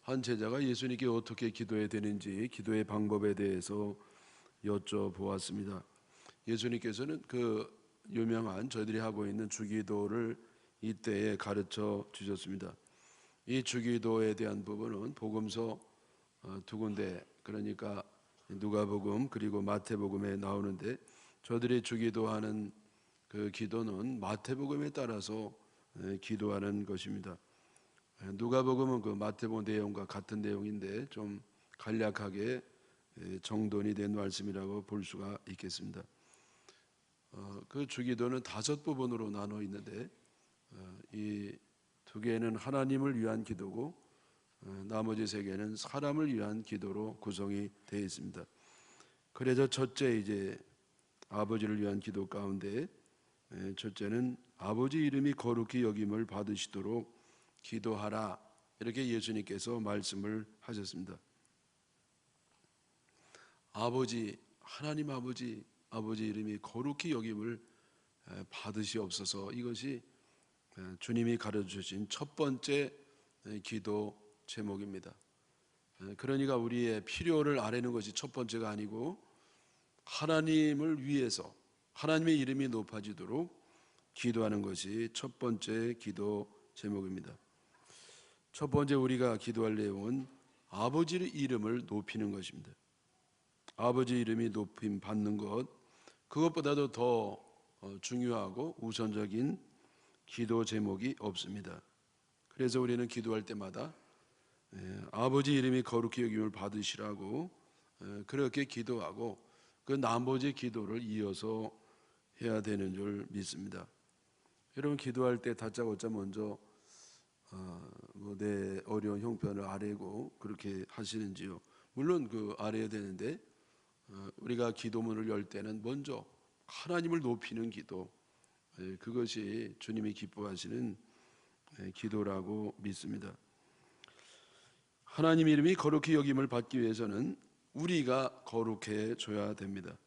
한 제자가 예수님께 어떻게 기도해야 되는지 기도의 방법에 대해서 여쭤보았습니다. 예수님께서는 그 유명한 저희들이 하고 있는 주기도를 이때에 가르쳐 주셨습니다. 이 주기도에 대한 부분은 복음서 두 군데, 그러니까 누가복음 그리고 마태복음에 나오는데, 저들이 주기도하는 그 기도는 마태복음에 따라서 기도하는 것입니다. 누가복음은 그 마태복음 내용과 같은 내용인데 좀 간략하게 정돈이 된 말씀이라고 볼 수가 있겠습니다. 그 주기도는 5부분으로 나눠 있는데, 이 2개는 하나님을 위한 기도고 나머지 3개는 사람을 위한 기도로 구성이 되어 있습니다. 그래서 첫째, 이제 아버지를 위한 기도 가운데 첫째는 아버지 이름이 거룩히 여김을 받으시도록 기도하라, 이렇게 예수님께서 말씀을 하셨습니다. 아버지, 하나님 아버지 이름이 거룩히 여김을 받으시옵소서, 이것이 주님이 가르쳐주신 첫 번째 기도 제목입니다. 그러니까 우리의 필요를 아뢰는 것이 첫 번째가 아니고 하나님을 위해서 하나님의 이름이 높아지도록 기도하는 것이 첫 번째 기도 제목입니다. 첫 번째 우리가 기도할 내용은 아버지의 이름을 높이는 것입니다. 아버지 이름이 높임 받는 것, 그것보다도 더 중요하고 우선적인 기도 제목이 없습니다. 그래서 우리는 기도할 때마다 아버지 이름이 거룩히 여김을 받으시라고 그렇게 기도하고 그 나머지 기도를 이어서 해야 되는 줄 믿습니다. 여러분, 기도할 때 다짜고짜 먼저 내 어려운 형편을 아뢰고 그렇게 하시는지요? 물론 그 아뢰야 되는데, 우리가 기도문을 열 때는 먼저 하나님을 높이는 기도, 그것이 주님이 기뻐하시는 기도라고 믿습니다. 하나님 이름이 거룩히 여김을 받기 위해서는 우리가 거룩해져야 됩니다.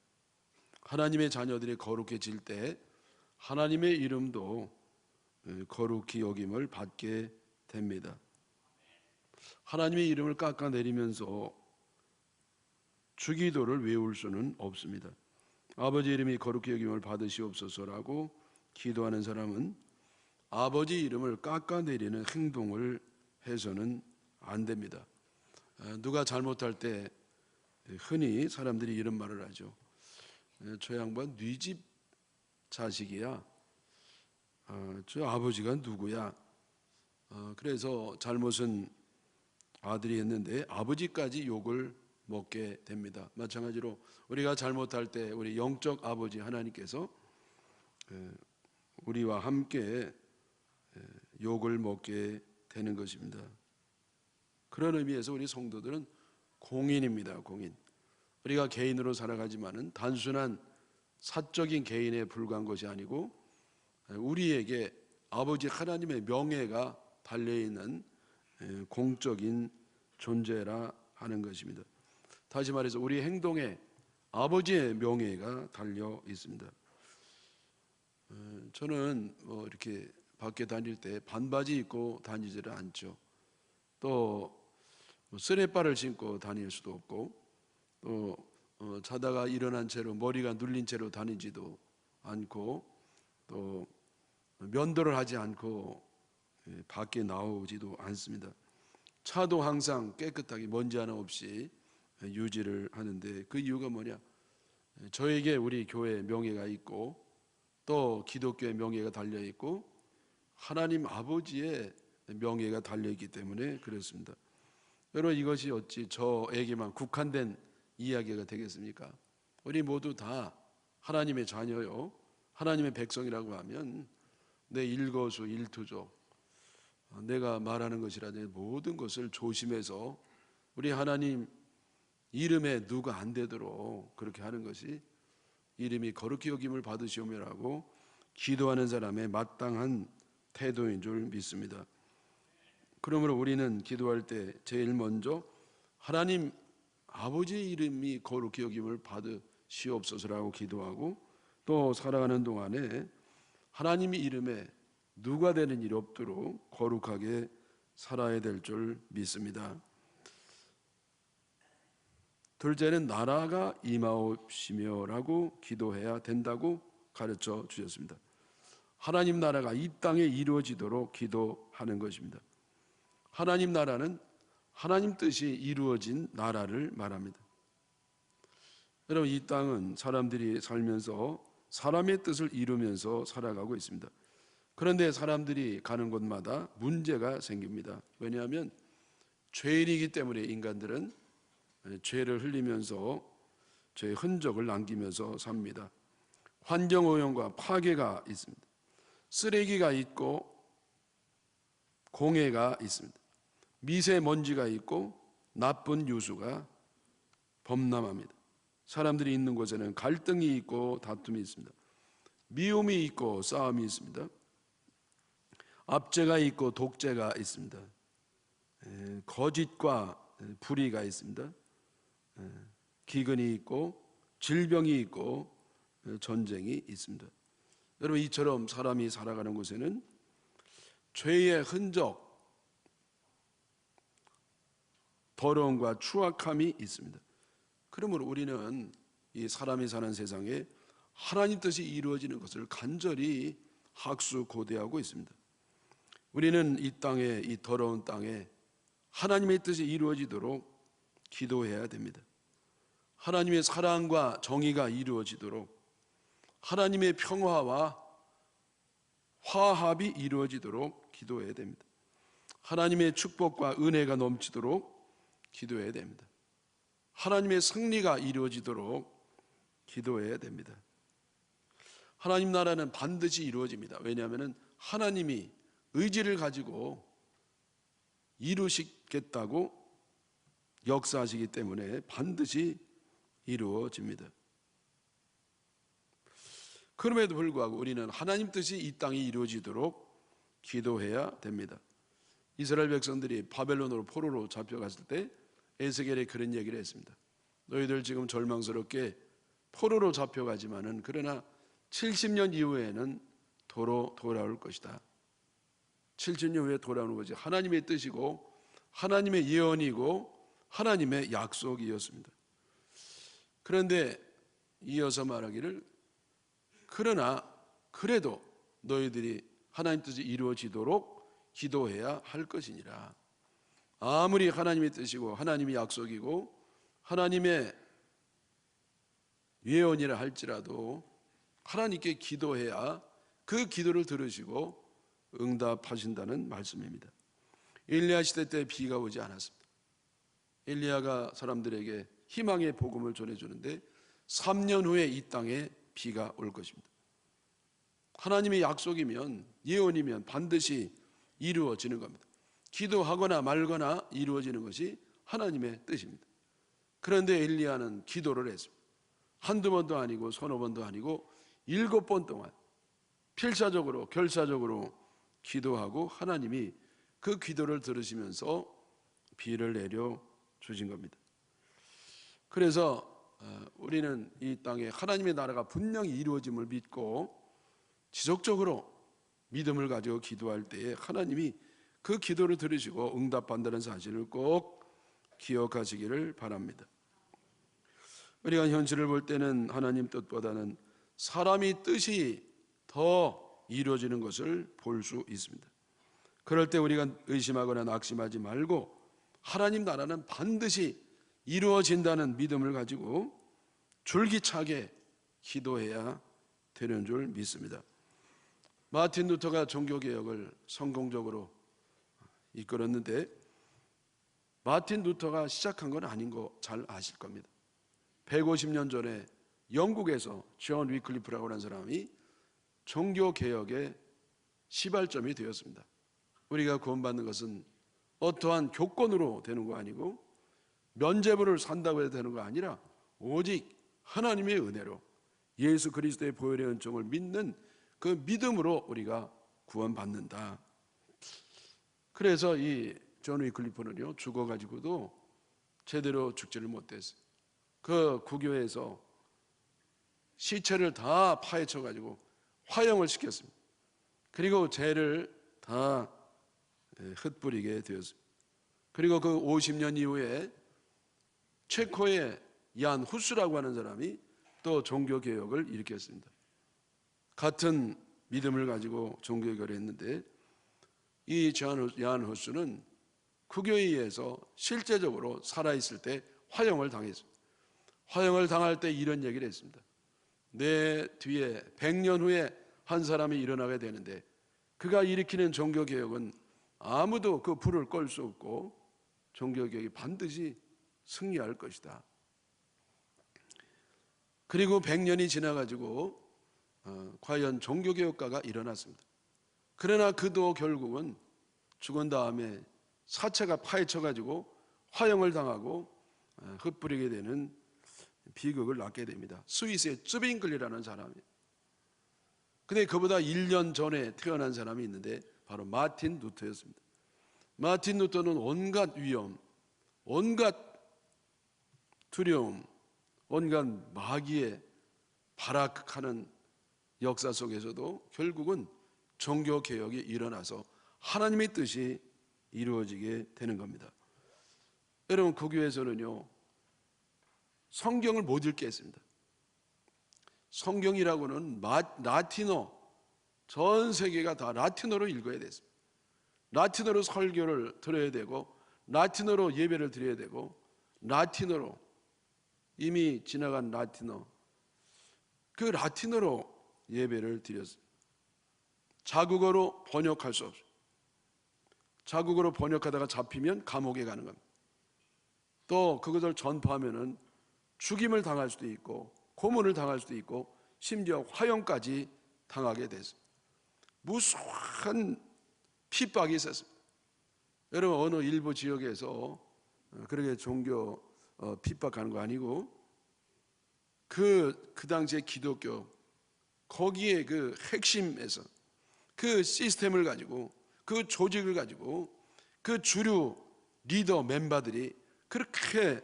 하나님의 자녀들이 거룩해질 때 하나님의 이름도 거룩히 여김을 받게 됩니다. 하나님의 이름을 깎아내리면서 주기도를 외울 수는 없습니다. 아버지 이름이 거룩히 여김을 받으시옵소서라고 기도하는 사람은 아버지 이름을 깎아내리는 행동을 해서는 안 됩니다. 누가 잘못할 때 흔히 사람들이 이런 말을 하죠. 저 양반 네 집 자식이야. 저 아버지가 누구야? 그래서 잘못은 아들이 했는데 아버지까지 욕을 먹게 됩니다. 마찬가지로 우리가 잘못할 때 우리 영적 아버지 하나님께서 우리와 함께 욕을 먹게 되는 것입니다. 그런 의미에서 우리 성도들은 공인입니다. 공인. 우리가 개인으로 살아가지만은 단순한 사적인 개인에 불과한 것이 아니고 우리에게 아버지 하나님의 명예가 달려있는 공적인 존재라 하는 것입니다. 다시 말해서 우리 행동에 아버지의 명예가 달려 있습니다. 저는 이렇게 밖에 다닐 때 반바지 입고 다니지를 않죠. 또 쓰레빠를 신고 다닐 수도 없고, 또 자다가 일어난 채로 머리가 눌린 채로 다니지도 않고, 또 면도를 하지 않고 밖에 나오지도 않습니다. 차도 항상 깨끗하게 먼지 하나 없이 유지를 하는데, 그 이유가 뭐냐? 저에게 우리 교회의 명예가 있고 또 기독교의 명예가 달려있고 하나님 아버지의 명예가 달려있기 때문에 그렇습니다. 여러분, 이것이 어찌 저에게만 국한된 이야기가 되겠습니까? 우리 모두 다 하나님의 자녀요, 하나님의 백성이라고 하면 내 일거수 일투족, 내가 말하는 것이라든지 모든 것을 조심해서 우리 하나님 이름에 누가 안 되도록 그렇게 하는 것이 이름이 거룩히 여김을 받으시오며라고 기도하는 사람의 마땅한 태도인 줄 믿습니다. 그러므로 우리는 기도할 때 제일 먼저 하나님 아버지 이름이 거룩히 여김을 받으시옵소서라고 기도하고, 또 살아가는 동안에 하나님의 이름에 누가 되는 일이 없도록 거룩하게 살아야 될 줄 믿습니다. 둘째는 나라가 임하옵시며라고 기도해야 된다고 가르쳐 주셨습니다. 하나님 나라가 이 땅에 이루어지도록 기도하는 것입니다. 하나님 나라는 하나님 뜻이 이루어진 나라를 말합니다. 여러분, 이 땅은 사람들이 살면서 사람의 뜻을 이루면서 살아가고 있습니다. 그런데 사람들이 가는 곳마다 문제가 생깁니다. 왜냐하면 죄인이기 때문에 인간들은 죄를 흘리면서 죄의 흔적을 남기면서 삽니다. 환경오염과 파괴가 있습니다. 쓰레기가 있고 공해가 있습니다. 미세먼지가 있고 나쁜 유수가 범람합니다. 사람들이 있는 곳에는 갈등이 있고 다툼이 있습니다. 미움이 있고 싸움이 있습니다. 압제가 있고 독재가 있습니다. 거짓과 불의가 있습니다. 기근이 있고 질병이 있고 전쟁이 있습니다. 여러분, 이처럼 사람이 살아가는 곳에는 죄의 흔적, 더러움과 추악함이 있습니다. 그러므로 우리는 이 사람이 사는 세상에 하나님 뜻이 이루어지는 것을 간절히 학수고대하고 있습니다. 우리는 이 땅에, 이 더러운 땅에 하나님의 뜻이 이루어지도록 기도해야 됩니다. 하나님의 사랑과 정의가 이루어지도록, 하나님의 평화와 화합이 이루어지도록 기도해야 됩니다. 하나님의 축복과 은혜가 넘치도록 기도해야 됩니다. 하나님의 승리가 이루어지도록 기도해야 됩니다. 하나님 나라는 반드시 이루어집니다. 왜냐하면 하나님이 의지를 가지고 이루시겠다고 역사하시기 때문에 반드시 이루어집니다. 그럼에도 불구하고 우리는 하나님 뜻이 이 땅에 이루어지도록 기도해야 됩니다. 이스라엘 백성들이 바벨론으로 포로로 잡혀갔을 때 에스겔이 그런 얘기를 했습니다. 너희들 지금 절망스럽게 포로로 잡혀가지만은 그러나 70년 이후에는 도로 돌아올 것이다. 70년 후에 돌아오는 것이 하나님의 뜻이고 하나님의 예언이고 하나님의 약속이었습니다. 그런데 이어서 말하기를, 그러나 그래도 너희들이 하나님 뜻이 이루어지도록 기도해야 할 것이니라. 아무리 하나님의 뜻이고 하나님의 약속이고 하나님의 예언이라 할지라도 하나님께 기도해야 그 기도를 들으시고 응답하신다는 말씀입니다. 엘리야 시대 때 비가 오지 않았습니다. 엘리야가 사람들에게 희망의 복음을 전해주는데 3년 후에 이 땅에 비가 올 것입니다. 하나님의 약속이면, 예언이면 반드시 이루어지는 겁니다. 기도하거나 말거나 이루어지는 것이 하나님의 뜻입니다. 그런데 엘리야는 기도를 했습니다. 한두 번도 아니고 서너 번도 아니고 7번 동안 필사적으로 결사적으로 기도하고 하나님이 그 기도를 들으시면서 비를 내려 주신 겁니다. 그래서 우리는 이 땅에 하나님의 나라가 분명히 이루어짐을 믿고 지속적으로 믿음을 가지고 기도할 때에 하나님이 그 기도를 들으시고 응답한다는 사실을 꼭 기억하시기를 바랍니다. 우리가 현실을 볼 때는 하나님 뜻보다는 사람의 뜻이 더 이루어지는 것을 볼 수 있습니다. 그럴 때 우리가 의심하거나 낙심하지 말고 하나님 나라는 반드시 이루어진다는 믿음을 가지고 줄기차게 기도해야 되는 줄 믿습니다. 마틴 루터가 종교개혁을 성공적으로 이끌었는데 마틴 루터가 시작한 건 아닌 거 잘 아실 겁니다. 150년 전에 영국에서 존 위클리프라고 하는 사람이 종교개혁의 시발점이 되었습니다. 우리가 구원받는 것은 어떠한 교권으로 되는 거 아니고 면죄부를 산다고 해도 되는 거 아니라 오직 하나님의 은혜로 예수 그리스도의 보혈의 은총을 믿는 그 믿음으로 우리가 구원받는다. 그래서 이 존 위클리프는요, 죽어가지고도 제대로 죽지를 못했어요. 그 구교에서 시체를 다 파헤쳐가지고 화형을 시켰습니다. 그리고 죄를 다 흩뿌리게 되었습니다. 그리고 그 50년 이후에 체코의 얀 후스라고 하는 사람이 또 종교개혁을 일으켰습니다. 같은 믿음을 가지고 종교개혁을 했는데 이 얀 후스는 국교에 의해서 실제적으로 살아있을 때 화형을 당했습니다. 화형을 당할 때 이런 얘기를 했습니다. 내 뒤에 100년 후에 한 사람이 일어나게 되는데 그가 일으키는 종교개혁은 아무도 그 불을 끌 수 없고 종교개혁이 반드시 승리할 것이다. 그리고 100년이 지나가지고 과연 종교개혁가가 일어났습니다. 그러나 그도 결국은 죽은 다음에 사체가 파헤쳐가지고 화형을 당하고 흩뿌리게 되는 비극을 낳게 됩니다. 스위스의 쯔빙글이라는 사람이에요. 근데 그보다 1년 전에 태어난 사람이 있는데 바로 마틴 루터였습니다. 마틴 루터는 온갖 위험, 온갖 두려움, 온갖 마귀의 발악하는 역사 속에서도 결국은 종교개혁이 일어나서 하나님의 뜻이 이루어지게 되는 겁니다. 여러분, 그 교회에서는요 성경을 못 읽게 했습니다. 성경이라고는 라틴어, 전 세계가 다 라틴어로 읽어야 됐습니다. 라틴어로 설교를 들어야 되고 라틴어로 예배를 드려야 되고 라틴어로, 이미 지나간 라틴어, 그 라틴어로 예배를 드렸습니다. 자국어로 번역할 수 없어요. 자국어로 번역하다가 잡히면 감옥에 가는 겁니다. 또 그것을 전파하면은 죽임을 당할 수도 있고 고문을 당할 수도 있고 심지어 화형까지 당하게 됐습니다. 무수한 핍박이 있었습니다. 여러분, 어느 일부 지역에서 그렇게 종교 핍박하는 거 아니고 그 당시에 기독교 거기에 그 핵심에서 그 시스템을 가지고 그 조직을 가지고 그 주류 리더 멤버들이 그렇게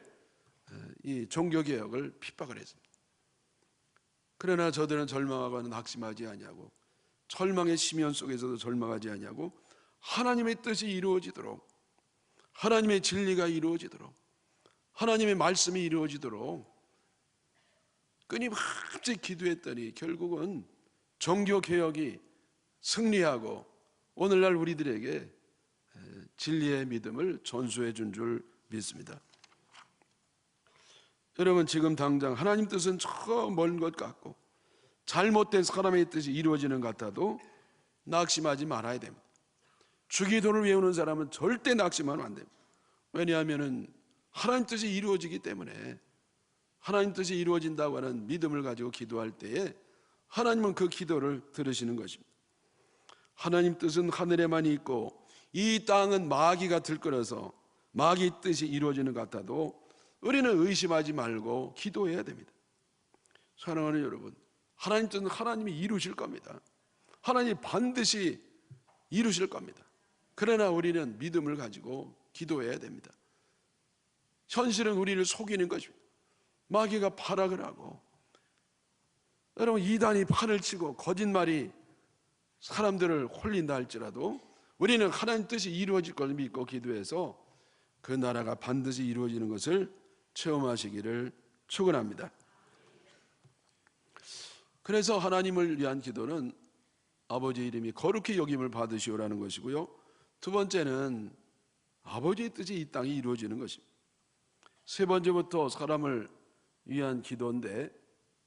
이 종교개혁을 핍박을 했습니다. 그러나 저들은 절망하거나 낙심하지 아니하고 절망의 심연 속에서도 절망하지 아니하고 하나님의 뜻이 이루어지도록, 하나님의 진리가 이루어지도록, 하나님의 말씀이 이루어지도록 끊임없이 기도했더니 결국은 종교개혁이 승리하고 오늘날 우리들에게 진리의 믿음을 전수해 준 줄 믿습니다. 여러분, 지금 당장 하나님 뜻은 저 먼 것 같고 잘못된 사람의 뜻이 이루어지는 것 같아도 낙심하지 말아야 됩니다. 주기도를 외우는 사람은 절대 낙심하면 안 됩니다. 왜냐하면 하나님 뜻이 이루어지기 때문에, 하나님 뜻이 이루어진다고 하는 믿음을 가지고 기도할 때에 하나님은 그 기도를 들으시는 것입니다. 하나님 뜻은 하늘에만 있고 이 땅은 마귀가 들끓어서 마귀 뜻이 이루어지는 것 같아도 우리는 의심하지 말고 기도해야 됩니다. 사랑하는 여러분, 하나님 뜻은 하나님이 이루실 겁니다. 하나님이 반드시 이루실 겁니다. 그러나 우리는 믿음을 가지고 기도해야 됩니다. 현실은 우리를 속이는 것입니다. 마귀가 발악을 하고, 여러분, 이단이 판을 치고 거짓말이 사람들을 홀린다 할지라도 우리는 하나님 뜻이 이루어질 걸 믿고 기도해서 그 나라가 반드시 이루어지는 것을 체험하시기를 축원합니다. 그래서 하나님을 위한 기도는 아버지 이름이 거룩히 여김을 받으시오라는 것이고요, 두 번째는 아버지의 뜻이 이 땅에 이루어지는 것입니다. 세 번째부터 사람을 위한 기도인데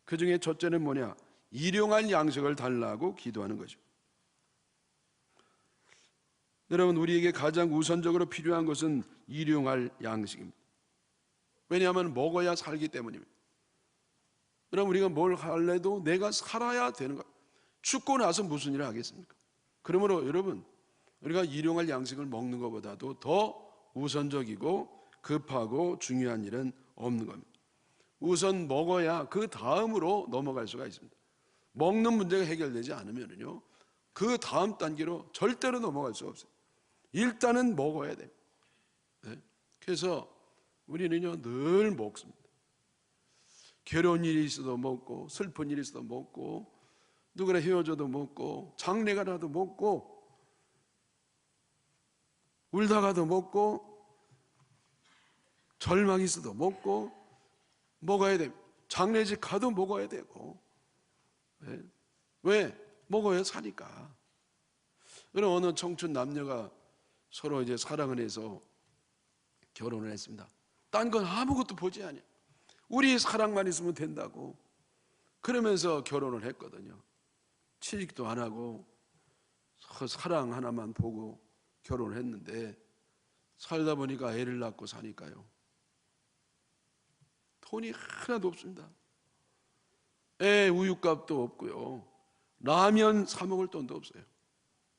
그 중에 첫째는 뭐냐? 일용할 양식을 달라고 기도하는 거죠. 여러분, 우리에게 가장 우선적으로 필요한 것은 일용할 양식입니다. 왜냐하면 먹어야 살기 때문입니다. 여러분, 우리가 뭘 할래도 내가 살아야 되는 것. 죽고 나서 무슨 일을 하겠습니까? 그러므로 여러분, 우리가 일용할 양식을 먹는 것보다도 더 우선적이고 급하고 중요한 일은 없는 겁니다. 우선 먹어야 그 다음으로 넘어갈 수가 있습니다. 먹는 문제가 해결되지 않으면요, 그 다음 단계로 절대로 넘어갈 수가 없어요. 일단은 먹어야 돼요. 네? 그래서 우리는요 늘 먹습니다. 괴로운 일이 있어도 먹고, 슬픈 일이 있어도 먹고, 누구나 헤어져도 먹고, 장례가 나도 먹고, 울다가도 먹고 절망이 있어도 먹고 먹어야 됩니다. 장례식 가도 먹어야 되고. 왜? 먹어야 사니까. 그럼 어느 청춘 남녀가 서로 이제 사랑을 해서 결혼을 했습니다. 딴 건 아무것도 보지 않아요. 우리 사랑만 있으면 된다고 그러면서 결혼을 했거든요. 취직도 안 하고 사랑 하나만 보고 결혼을 했는데 살다 보니까 애를 낳고 사니까요, 돈이 하나도 없습니다. 애 우유값도 없고요, 라면 사 먹을 돈도 없어요.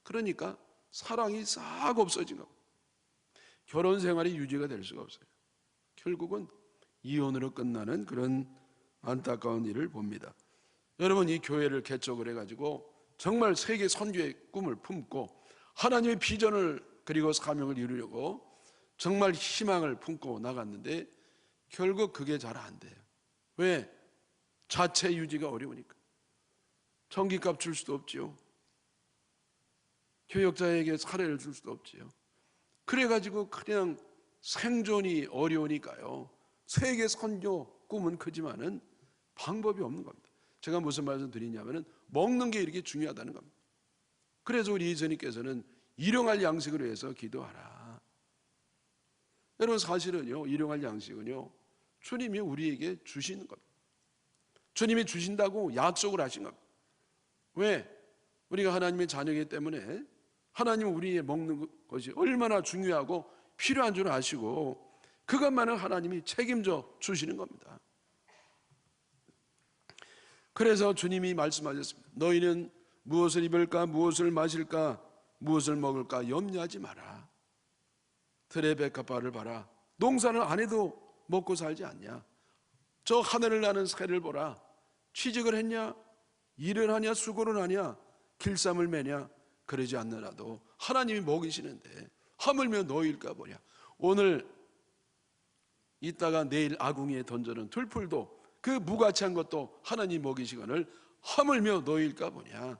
그러니까 사랑이 싹 없어진 겁니다. 결혼 생활이 유지가 될 수가 없어요. 결국은 이혼으로 끝나는 그런 안타까운 일을 봅니다. 여러분, 이 교회를 개척을 해가지고 정말 세계 선교의 꿈을 품고 하나님의 비전을 그리고 사명을 이루려고 정말 희망을 품고 나갔는데 결국 그게 잘 안 돼요. 왜? 자체 유지가 어려우니까. 전기값 줄 수도 없지요. 교역자에게 사례를 줄 수도 없지요. 그래가지고 그냥 생존이 어려우니까요, 세계 선교 꿈은 크지만은 방법이 없는 겁니다. 제가 무슨 말씀 드리냐면은 먹는 게 이렇게 중요하다는 겁니다. 그래서 우리 이전님께서는 일용할 양식을 위해서 기도하라. 여러분, 사실은요, 일용할 양식은요, 주님이 우리에게 주시는 겁니다. 주님이 주신다고 약속을 하신 겁니다. 왜? 우리가 하나님의 자녀이기 때문에 하나님은 우리의 먹는 것이 얼마나 중요하고 필요한 줄 아시고 그것만은 하나님이 책임져 주시는 겁니다. 그래서 주님이 말씀하셨습니다. 너희는 무엇을 입을까, 무엇을 마실까, 무엇을 먹을까 염려하지 마라. 들의 백합화를 봐라. 농사를 안 해도 먹고 살지 않냐. 저 하늘을 나는 새를 보라. 취직을 했냐, 일을 하냐, 수고를 하냐, 길쌈을 매냐, 그러지 않느라도 하나님이 먹이시는데 하물며 너희일까 보냐. 오늘 이따가 내일 아궁이에 던져는 들풀도 그 무가치한 것도 하나님 먹이시거늘 하물며 너희일까 보냐.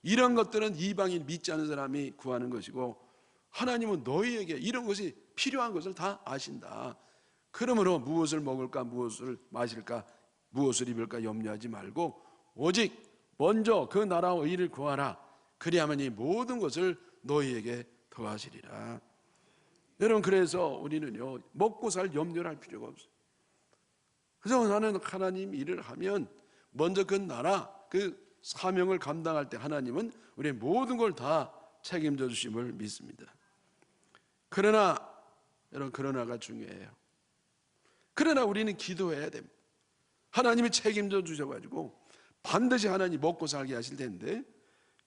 이런 것들은 이방인 믿지 않는 사람이 구하는 것이고 하나님은 너희에게 이런 것이 필요한 것을 다 아신다. 그러므로 무엇을 먹을까, 무엇을 마실까, 무엇을 입을까 염려하지 말고 오직 먼저 그 나라와 의를 구하라. 그리하면 이 모든 것을 너희에게 더하시리라. 여러분, 그래서 우리는요, 먹고 살 염려를 할 필요가 없어요. 그래서 나는 하나님 일을 하면 먼저 그 나라, 그 사명을 감당할 때 하나님은 우리의 모든 걸 다 책임져 주심을 믿습니다. 그러나 여러분, 그러나가 중요해요. 그러나 우리는 기도해야 됩니다. 하나님이 책임져 주셔가지고 반드시 하나님 먹고 살게 하실 텐데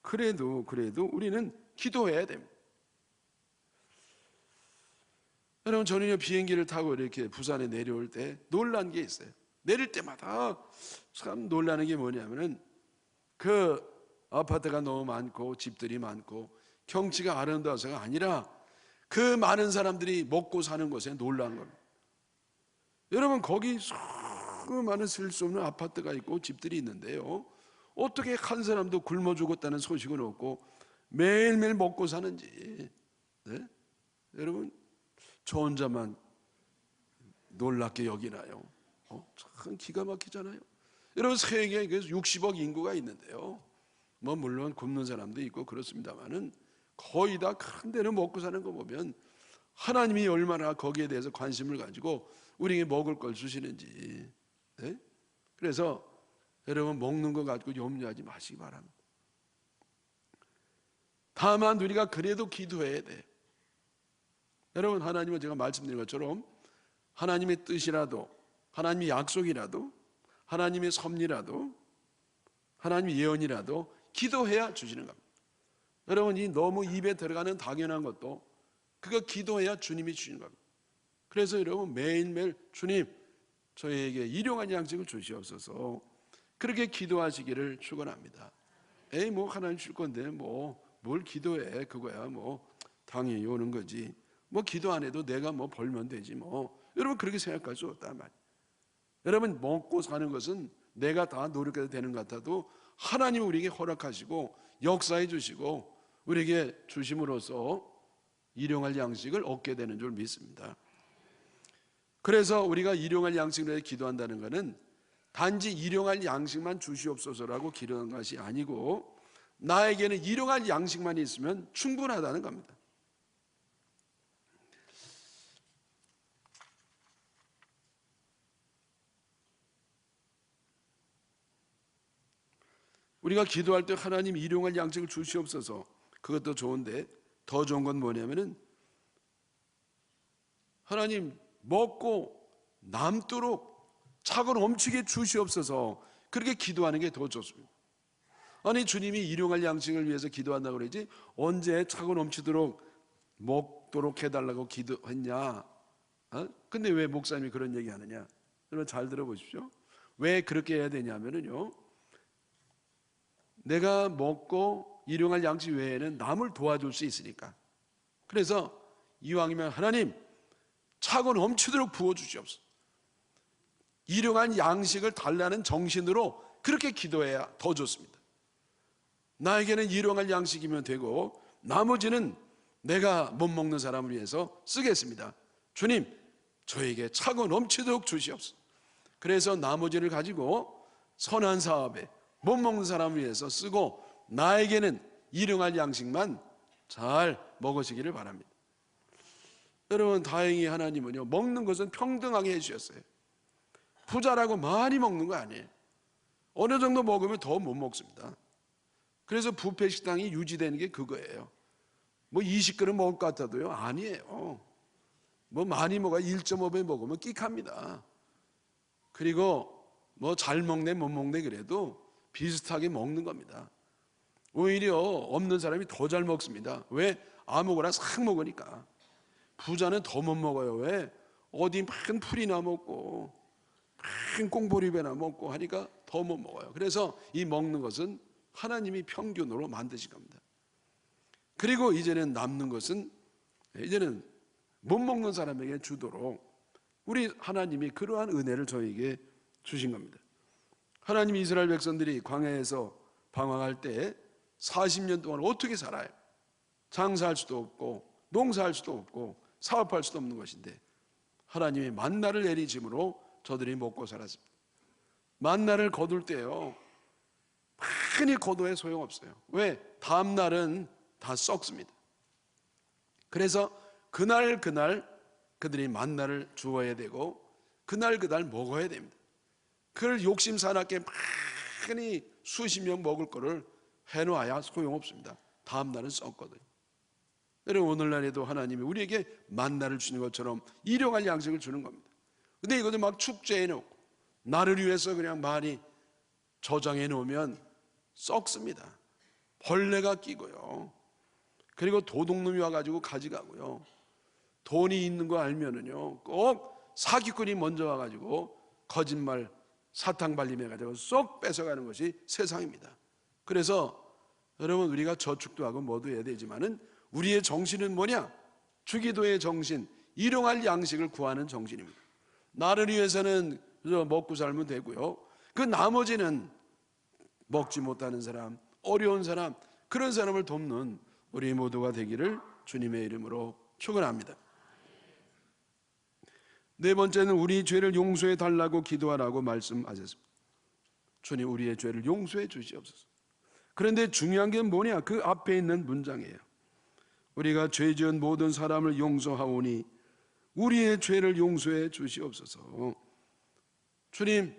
그래도 우리는 기도해야 됩니다. 여러분, 저는요, 비행기를 타고 이렇게 부산에 내려올 때 놀란 게 있어요. 내릴 때마다 참 놀라는 게 뭐냐면은 그 아파트가 너무 많고 집들이 많고 경치가 아름다워서가 아니라 그 많은 사람들이 먹고 사는 것에 놀란 겁니다. 여러분, 거기 수많은 셀 수 없는 아파트가 있고 집들이 있는데요, 어떻게 한 사람도 굶어 죽었다는 소식은 없고 매일매일 먹고 사는지, 네? 여러분, 저 혼자만 놀랍게 여기나요? 참 기가 막히잖아요. 여러분, 세계에 60억 인구가 있는데요, 뭐 물론 굶는 사람도 있고 그렇습니다만은 거의 다 큰 데는 먹고 사는 거 보면 하나님이 얼마나 거기에 대해서 관심을 가지고 우리에게 먹을 걸 주시는지. 네? 그래서 여러분, 먹는 거 가지고 염려하지 마시기 바랍니다. 다만 우리가 그래도 기도해야 돼. 여러분, 하나님은 제가 말씀드린 것처럼 하나님의 뜻이라도, 하나님의 약속이라도, 하나님의 섭리라도, 하나님의 예언이라도 기도해야 주시는 겁니다. 여러분, 이 너무 입에 들어가는 당연한 것도 그거 기도해야 주님이 주시는 겁니다. 그래서 여러분, 매일매일 주님, 저희에게 일용할 양식을 주시옵소서, 그렇게 기도하시기를 축원합니다. 에이, 뭐 하나님 줄 건데 뭐 뭘 기도해, 그거야 뭐 당연히 오는 거지, 뭐 기도 안 해도 내가 뭐 벌면 되지 뭐. 여러분, 그렇게 생각할 수 없단 말이에요. 여러분, 먹고 사는 것은 내가 다 노력해도 되는 것 같아도 하나님이 우리에게 허락하시고 역사해 주시고 우리에게 주심으로써 일용할 양식을 얻게 되는 줄 믿습니다. 그래서 우리가 일용할 양식을 위해 기도한다는 것은 단지 일용할 양식만 주시옵소서라고 기도하는 것이 아니고 나에게는 일용할 양식만 있으면 충분하다는 겁니다. 우리가 기도할 때 하나님 일용할 양식을 주시옵소서, 그것도 좋은데 더 좋은 건 뭐냐면은 하나님 먹고 남도록 차고 넘치게 주시옵소서, 그렇게 기도하는 게 더 좋습니다. 아니 주님이 일용할 양식을 위해서 기도한다고 그러지 언제 차고 넘치도록 먹도록 해달라고 기도했냐? 근데 왜 목사님이 그런 얘기 하느냐? 여러분 잘 들어보십시오. 왜 그렇게 해야 되냐면요, 내가 먹고 일용할 양식 외에는 남을 도와줄 수 있으니까. 그래서 이왕이면 하나님 차고 넘치도록 부어주시옵소서, 일용할 양식을 달라는 정신으로 그렇게 기도해야 더 좋습니다. 나에게는 일용할 양식이면 되고 나머지는 내가 못 먹는 사람을 위해서 쓰겠습니다. 주님 저에게 차고 넘치도록 주시옵소서. 그래서 나머지를 가지고 선한 사업에 못 먹는 사람을 위해서 쓰고 나에게는 일용할 양식만 잘 먹으시기를 바랍니다. 여러분 다행히 하나님은요 먹는 것은 평등하게 해주셨어요. 부자라고 많이 먹는 거 아니에요. 어느 정도 먹으면 더 못 먹습니다. 그래서 뷔페 식당이 유지되는 게 그거예요. 뭐 20그릇 먹을 것 같아도요 아니에요. 뭐 많이 먹어야 1.5배 먹으면 끽합니다. 그리고 뭐 잘 먹네 못 먹네 그래도 비슷하게 먹는 겁니다. 오히려 없는 사람이 더 잘 먹습니다. 왜? 아무거나 싹 먹으니까. 부자는 더 못 먹어요. 왜? 어디 큰 풀이나 먹고 큰 꽁보리배나 먹고 하니까 더 못 먹어요. 그래서 이 먹는 것은 하나님이 평균으로 만드신 겁니다. 그리고 이제는 남는 것은 이제는 못 먹는 사람에게 주도록 우리 하나님이 그러한 은혜를 저에게 주신 겁니다. 하나님 이스라엘 백성들이 광야에서 방황할 때 40년 동안 어떻게 살아요? 장사할 수도 없고 농사할 수도 없고 사업할 수도 없는 것인데 하나님이 만나를 내리심으로 저들이 먹고 살았습니다. 만나를 거둘 때요 많이 거둬야 소용없어요. 왜? 다음 날은 다 썩습니다. 그래서 그날 그들이 만나를 주어야 되고 그날 먹어야 됩니다. 그걸 욕심 사납게 많이 수십 명 먹을 거를 해놓아야 소용없습니다. 다음 날은 썩거든요. 여러분 오늘날에도 하나님이 우리에게 만나를 주는 것처럼 일용할 양식을 주는 겁니다. 근데 이것을 막 축제해 놓고 나를 위해서 그냥 많이 저장해 놓으면 썩습니다. 벌레가 끼고요. 그리고 도둑놈이 와가지고 가져가고요. 돈이 있는 거 알면은요 꼭 사기꾼이 먼저 와가지고 거짓말 사탕 발림해가지고 쏙 뺏어가는 것이 세상입니다. 그래서 여러분 우리가 저축도 하고 뭐도 해야 되지만은 우리의 정신은 뭐냐? 주기도의 정신, 일용할 양식을 구하는 정신입니다. 나를 위해서는 먹고 살면 되고요. 그 나머지는 먹지 못하는 사람, 어려운 사람, 그런 사람을 돕는 우리 모두가 되기를 주님의 이름으로 축원합니다. 네 번째는 우리 죄를 용서해 달라고 기도하라고 말씀하셨습니다. 주님 우리의 죄를 용서해 주시옵소서. 그런데 중요한 게 뭐냐? 그 앞에 있는 문장이에요. 우리가 죄 지은 모든 사람을 용서하오니 우리의 죄를 용서해 주시옵소서. 주님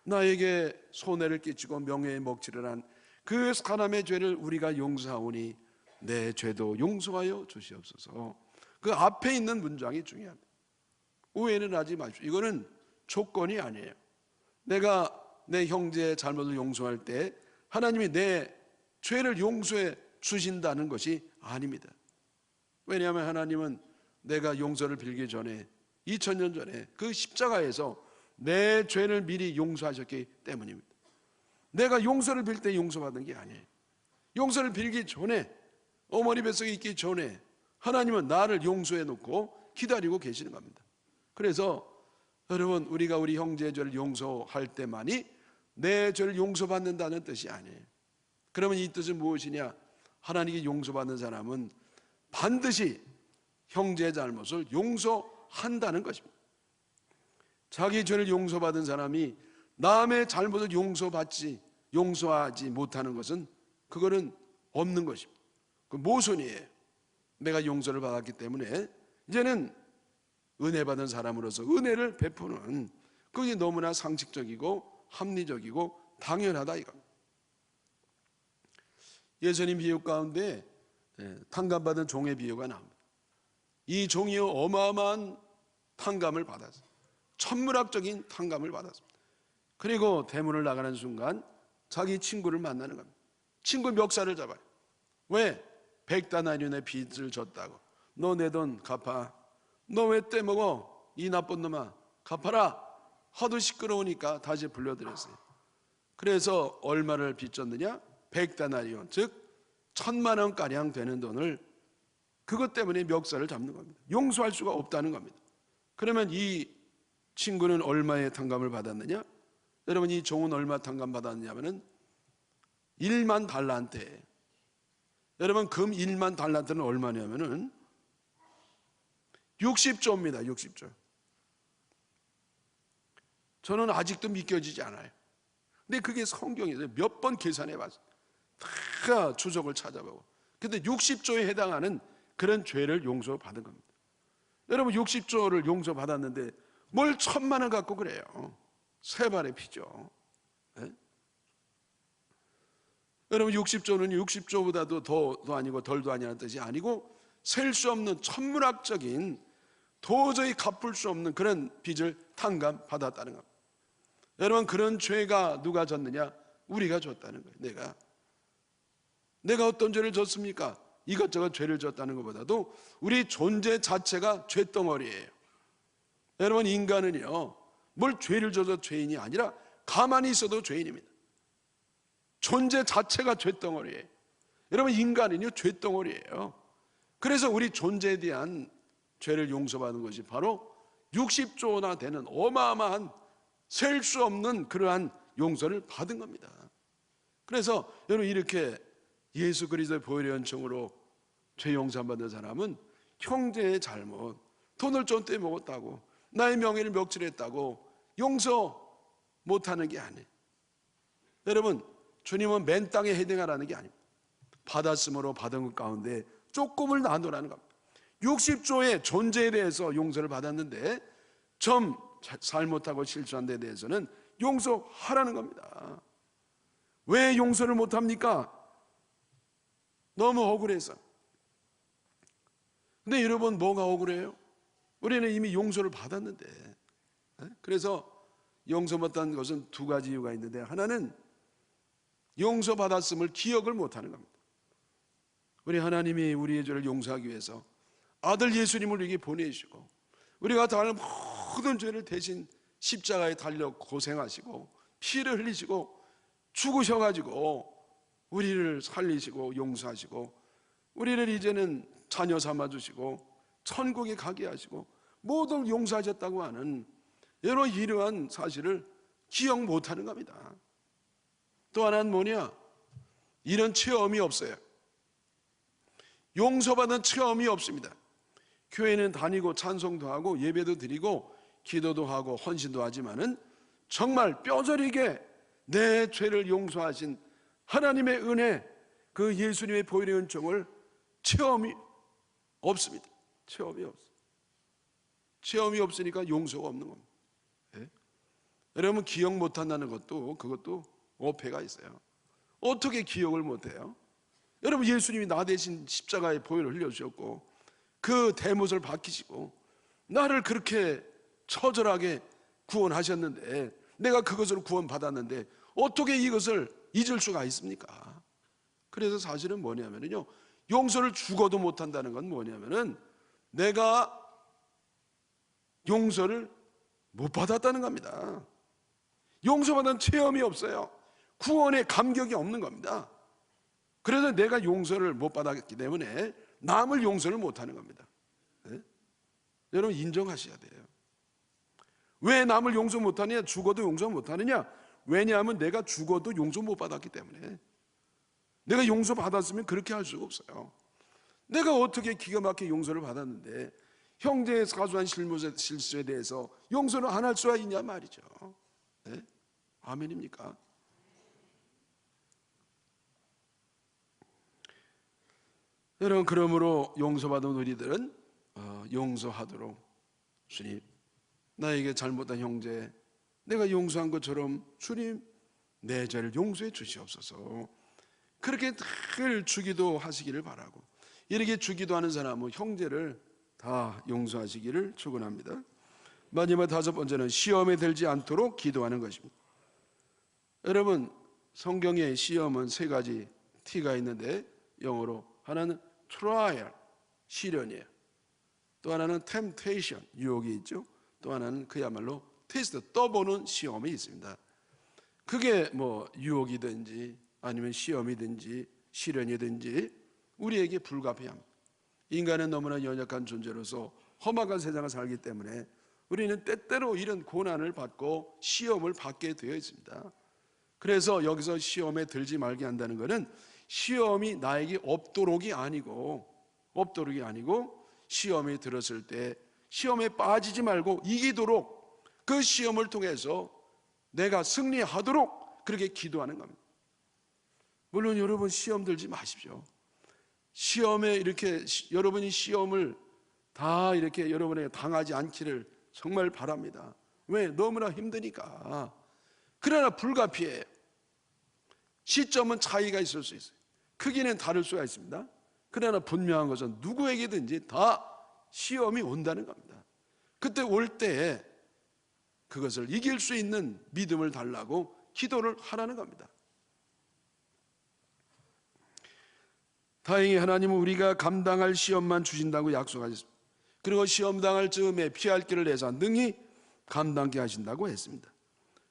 나에게 손해를 끼치고 명예에 먹칠을 한 그 사람의 죄를 우리가 용서하오니 내 죄도 용서하여 주시옵소서. 그 앞에 있는 문장이 중요합니다. 오해는 하지 마십시오. 이거는 조건이 아니에요. 내가 내 형제의 잘못을 용서할 때 하나님이 내 죄를 용서해 주신다는 것이 아닙니다. 왜냐하면 하나님은 내가 용서를 빌기 전에 2000년 전에 그 십자가에서 내 죄를 미리 용서하셨기 때문입니다. 내가 용서를 빌 때 용서받은 게 아니에요. 용서를 빌기 전에 어머니 뱃속에 있기 전에 하나님은 나를 용서해 놓고 기다리고 계시는 겁니다. 그래서 여러분 우리가 우리 형제의 죄를 용서할 때만이 내 죄를 용서받는다는 뜻이 아니에요. 그러면 이 뜻은 무엇이냐? 하나님께 용서받는 사람은 반드시 형제의 잘못을 용서한다는 것입니다. 자기 죄를 용서받은 사람이 남의 잘못을 용서하지 못하는 것은 그거는 없는 것입니다. 그 모순이에요. 내가 용서를 받았기 때문에 이제는 은혜 받은 사람으로서 은혜를 베푸는, 그게 너무나 상식적이고 합리적이고 당연하다 이겁니다. 예수님 비유 가운데 탕감받은 종의 비유가 나옵니다. 이 종이요 어마어마한 탕감을 받았습니다. 천문학적인 탕감을 받았습니다. 그리고 대문을 나가는 순간 자기 친구를 만나는 겁니다. 친구 멱살을 잡아요. 왜? 100다나리온의 빚을 졌다고. 너 내 돈 갚아. 너 왜 떼먹어? 이 나쁜 놈아, 갚아라. 하도 시끄러우니까 다시 불러드렸어요. 그래서 얼마를 빚졌느냐? 100다나리온, 즉 1000만 원가량 되는 돈을, 그것 때문에 멱살을 잡는 겁니다. 용서할 수가 없다는 겁니다. 그러면 이 친구는 얼마의 탕감을 받았느냐? 여러분, 이 종은 얼마 탕감 받았느냐면은 1만 달란트. 여러분, 금 1만 달란트는 얼마냐면은 60조입니다. 60조. 저는 아직도 믿겨지지 않아요. 근데 그게 성경에서 몇 번 계산해 봤어요. 다 주석을 찾아보고. 근데 60조에 해당하는 그런 죄를 용서받은 겁니다. 여러분, 60조를 용서받았는데 뭘 1000만 원 갖고 그래요? 세 발의 피죠. 네? 여러분, 60조는 60조보다도 더 아니고 덜도 아니라는 뜻이 아니고 셀 수 없는 천문학적인, 도저히 갚을 수 없는 그런 빚을 탕감받았다는 겁니다. 여러분, 그런 죄가 누가 졌느냐? 우리가 졌다는 거예요. 내가 어떤 죄를 졌습니까? 이것저것 죄를 졌다는 것보다도 우리 존재 자체가 죄덩어리예요. 여러분, 인간은요 뭘 죄를 져서 죄인이 아니라 가만히 있어도 죄인입니다. 존재 자체가 죄덩어리예요. 여러분, 인간은요 죄덩어리예요. 그래서 우리 존재에 대한 죄를 용서받는 것이 바로 60조나 되는 어마어마한, 셀 수 없는 그러한 용서를 받은 겁니다. 그래서 여러분, 이렇게 예수 그리스도의 보혈의 은총으로 죄 용서받는 사람은 형제의 잘못, 돈을 좀 떼먹었다고, 나의 명예를 멱질했다고 용서 못하는 게 아니에요. 여러분, 주님은 맨 땅에 해당하라는 게 아닙니다. 받았으므로 받은 것 가운데 조금을 나누라는 겁니다. 60조의 존재에 대해서 용서를 받았는데 좀 잘못하고 실수한 데 대해서는 용서하라는 겁니다. 왜 용서를 못합니까? 너무 억울해서. 근데 여러분, 뭐가 억울해요? 우리는 이미 용서를 받았는데. 그래서 용서 못한 것은 두 가지 이유가 있는데, 하나는 용서받았음을 기억을 못하는 겁니다. 우리 하나님이 우리의 죄를 용서하기 위해서 아들 예수님을 우리에게 보내주시고, 우리가 당할 모든 죄를 대신 십자가에 달려 고생하시고 피를 흘리시고 죽으셔가지고 우리를 살리시고 용서하시고 우리를 이제는 자녀 삼아주시고 천국에 가게 하시고 모든 용서하셨다고 하는 여러 이러한 사실을 기억 못하는 겁니다. 또 하나는 뭐냐? 이런 체험이 없어요. 용서받은 체험이 없습니다. 교회는 다니고 찬송도 하고 예배도 드리고 기도도 하고 헌신도 하지만은 정말 뼈저리게 내 죄를 용서하신 하나님의 은혜, 그 예수님의 보혈의 은총을 체험이 없습니다. 체험이 없어요. 체험이 없으니까 용서가 없는 겁니다. 네? 여러분, 기억 못한다는 것도, 그것도 어폐가 있어요. 어떻게 기억을 못해요? 여러분, 예수님이 나 대신 십자가에 보혈을 흘려주셨고 그 대못을 박히시고 나를 그렇게 처절하게 구원하셨는데, 내가 그것을 구원받았는데 어떻게 이것을 잊을 수가 있습니까? 그래서 사실은 뭐냐면요, 용서를 죽어도 못한다는 건 뭐냐면은 내가 용서를 못 받았다는 겁니다. 용서받은 체험이 없어요. 구원의 감격이 없는 겁니다. 그래서 내가 용서를 못 받았기 때문에 남을 용서를 못하는 겁니다. 네? 여러분, 인정하셔야 돼요. 왜 남을 용서 못하느냐? 죽어도 용서 못하느냐? 왜냐하면 내가 죽어도 용서 못 받았기 때문에. 내가 용서 받았으면 그렇게 할 수가 없어요. 내가 어떻게 기가 막히게 용서를 받았는데 형제의 사소한 실수에 대해서 용서를 안 할 수가 있냐 말이죠. 네? 아멘입니까? 여러분, 그러므로 용서받은 우리들은 용서하도록, 주님, 나에게 잘못한 형제 내가 용서한 것처럼 주님 내 죄를 용서해 주시옵소서. 그렇게 늘 주기도 하시기를 바라고, 이렇게 주기도 하는 사람은 형제를 다 용서하시기를 축원합니다. 마지막 다섯 번째는 시험에 들지 않도록 기도하는 것입니다. 여러분, 성경에 시험은 세 가지 T가 있는데 영어로 하나는 trial, 시련이에요. 또 하나는 temptation, 유혹이 있죠. 또 하나는 그야말로 테스트, 떠보는 시험이 있습니다. 그게 뭐 유혹이든지 아니면 시험이든지 시련이든지 우리에게 불가피합니다. 인간은 너무나 연약한 존재로서 험악한 세상을 살기 때문에 우리는 때때로 이런 고난을 받고 시험을 받게 되어 있습니다. 그래서 여기서 시험에 들지 말게 한다는 것은 시험이 나에게 없도록이 아니고 시험에 들었을 때 시험에 빠지지 말고 이기도록, 그 시험을 통해서 내가 승리하도록 그렇게 기도하는 겁니다. 물론 여러분, 시험 들지 마십시오. 시험에 이렇게 여러분이 시험을 다 이렇게 여러분에게 당하지 않기를 정말 바랍니다. 왜? 너무나 힘드니까. 그러나 불가피해요. 시점은 차이가 있을 수 있어요. 크기는 다를 수가 있습니다. 그러나 분명한 것은 누구에게든지 다 시험이 온다는 겁니다. 그때 올 때 그것을 이길 수 있는 믿음을 달라고 기도를 하라는 겁니다. 다행히 하나님은 우리가 감당할 시험만 주신다고 약속하셨습니다. 그리고 시험 당할 즈음에 피할 길을 내사 능히 감당케 하신다고 했습니다.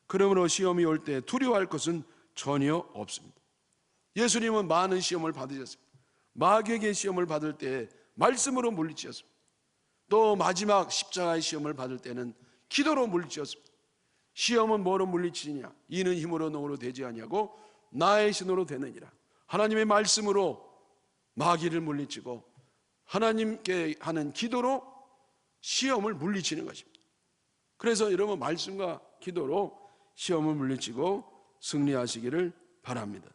그러므로 시험이 올 때 두려워할 것은 전혀 없습니다. 예수님은 많은 시험을 받으셨습니다. 마귀에게 시험을 받을 때 말씀으로 물리치셨습니다. 또 마지막 십자가의 시험을 받을 때는 기도로 물리치셨습니다. 시험은 뭐로 물리치느냐? 이는 힘으로 능으로 되지 아니하고 나의 신으로 되느니라. 하나님의 말씀으로 마귀를 물리치고 하나님께 하는 기도로 시험을 물리치는 것입니다. 그래서 여러분, 말씀과 기도로 시험을 물리치고 승리하시기를 바랍니다.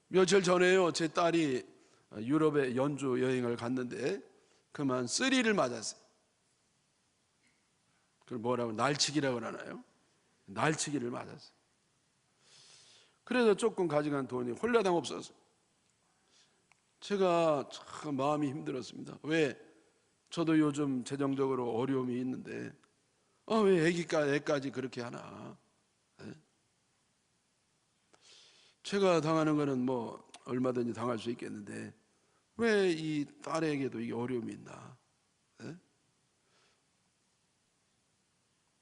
며칠 전에요, 제 딸이 유럽에 연주 여행을 갔는데 그만 쓰리를 맞았어요. 그걸 뭐라고, 날치기라고 하나요? 날치기를 맞았어요. 그래서 조금 가져간 돈이 홀라당 없었어요. 제가 참 마음이 힘들었습니다. 왜? 저도 요즘 재정적으로 어려움이 있는데 왜 애까지 그렇게 하나? 네? 제가 당하는 거는 뭐 얼마든지 당할 수 있겠는데 왜 이 딸에게도 이게 어려움이 있나? 네?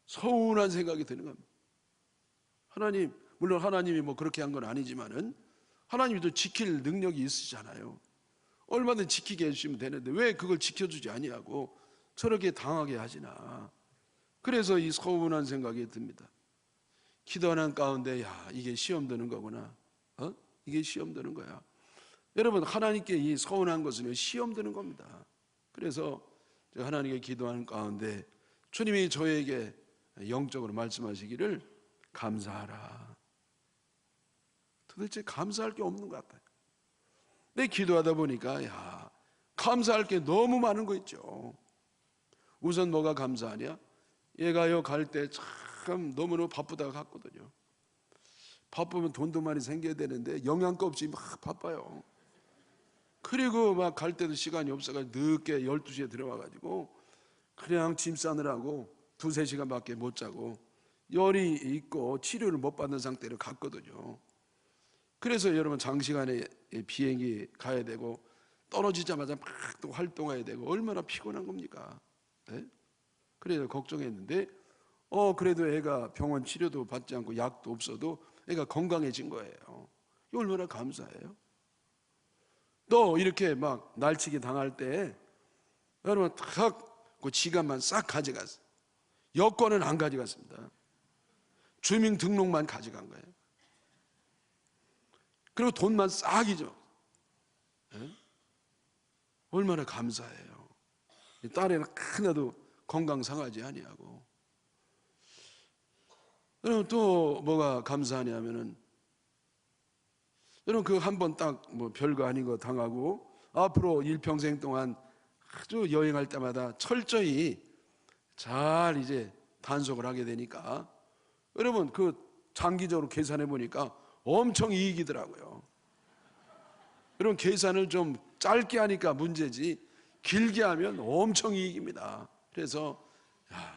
서운한 생각이 드는 겁니다. 하나님, 물론 하나님이 뭐 그렇게 한 건 아니지만은 하나님이 또 지킬 능력이 있으시잖아요. 얼마든지 지키게 해주시면 되는데 왜 그걸 지켜주지 아니하고 저렇게 당하게 하시나? 그래서 이 서운한 생각이 듭니다. 기도하는 가운데, 이게 시험 드는 거구나. 이게 시험 드는 거야. 여러분, 하나님께 이 서운한 것은 시험 드는 겁니다. 그래서 제가 하나님께 기도하는 가운데 주님이 저에게 영적으로 말씀하시기를 감사하라. 도대체 감사할 게 없는 것 같아요. 내 기도하다 보니까 감사할 게 너무 많은 거 있죠. 우선 뭐가 감사하냐? 얘가요, 갈 때 참 너무너무 바쁘다가 갔거든요. 바쁘면 돈도 많이 생겨야 되는데 영양가 없이 막 바빠요. 그리고 막 갈 때도 시간이 없어가지고 늦게 12시에 들어와가지고 그냥 짐 싸느라고 2-3시간밖에 못 자고 열이 있고 치료를 못 받는 상태로 갔거든요. 그래서 여러분, 장시간에 비행기 가야 되고 떨어지자마자 막 또 활동해야 되고 얼마나 피곤한 겁니까? 네? 그래서 걱정했는데 그래도 애가 병원 치료도 받지 않고 약도 없어도 애가 건강해진 거예요. 얼마나 감사해요. 또 이렇게 막 날치기 당할 때 여러분, 그 지갑만 싹 가져갔어요. 여권은 안 가져갔습니다. 주민등록만 가져간 거예요. 그리고 돈만 싹 잊어. 얼마나 감사해요. 딸에는 하나도 건강 상하지 아니하고. 여러분 또 뭐가 감사하냐면은, 여러분 그 한 번 딱 뭐 별거 아닌 거 당하고 앞으로 일평생 동안 아주 여행할 때마다 철저히 잘 이제 단속을 하게 되니까, 여러분 그 장기적으로 계산해 보니까 엄청 이익이더라고요. 여러분 계산을 좀 짧게 하니까 문제지 길게 하면 엄청 이익입니다. 그래서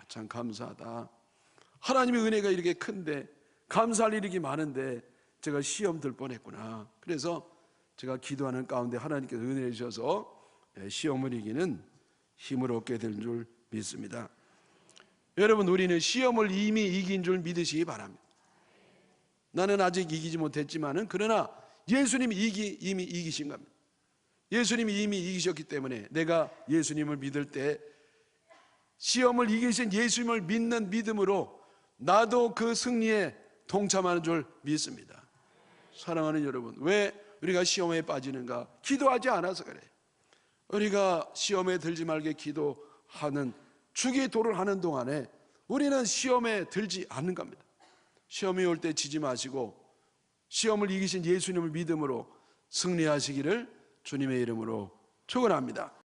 참 감사하다. 하나님의 은혜가 이렇게 큰데, 감사할 일이 많은데 제가 시험 들 뻔했구나. 그래서 제가 기도하는 가운데 하나님께서 은혜를 주셔서 시험을 이기는 힘을 얻게 될 줄 믿습니다. 여러분 우리는 시험을 이미 이긴 줄 믿으시기 바랍니다. 나는 아직 이기지 못했지만은, 그러나 예수님이 이미 이기신 겁니다. 예수님이 이미 이기셨기 때문에 내가 예수님을 믿을 때 시험을 이기신 예수님을 믿는 믿음으로 나도 그 승리에 동참하는 줄 믿습니다. 사랑하는 여러분, 왜 우리가 시험에 빠지는가? 기도하지 않아서 그래요. 우리가 시험에 들지 말게 기도하는 주기도를 하는 동안에 우리는 시험에 들지 않는 겁니다. 시험이 올 때 지지 마시고 시험을 이기신 예수님을 믿음으로 승리하시기를 주님의 이름으로 축원합니다.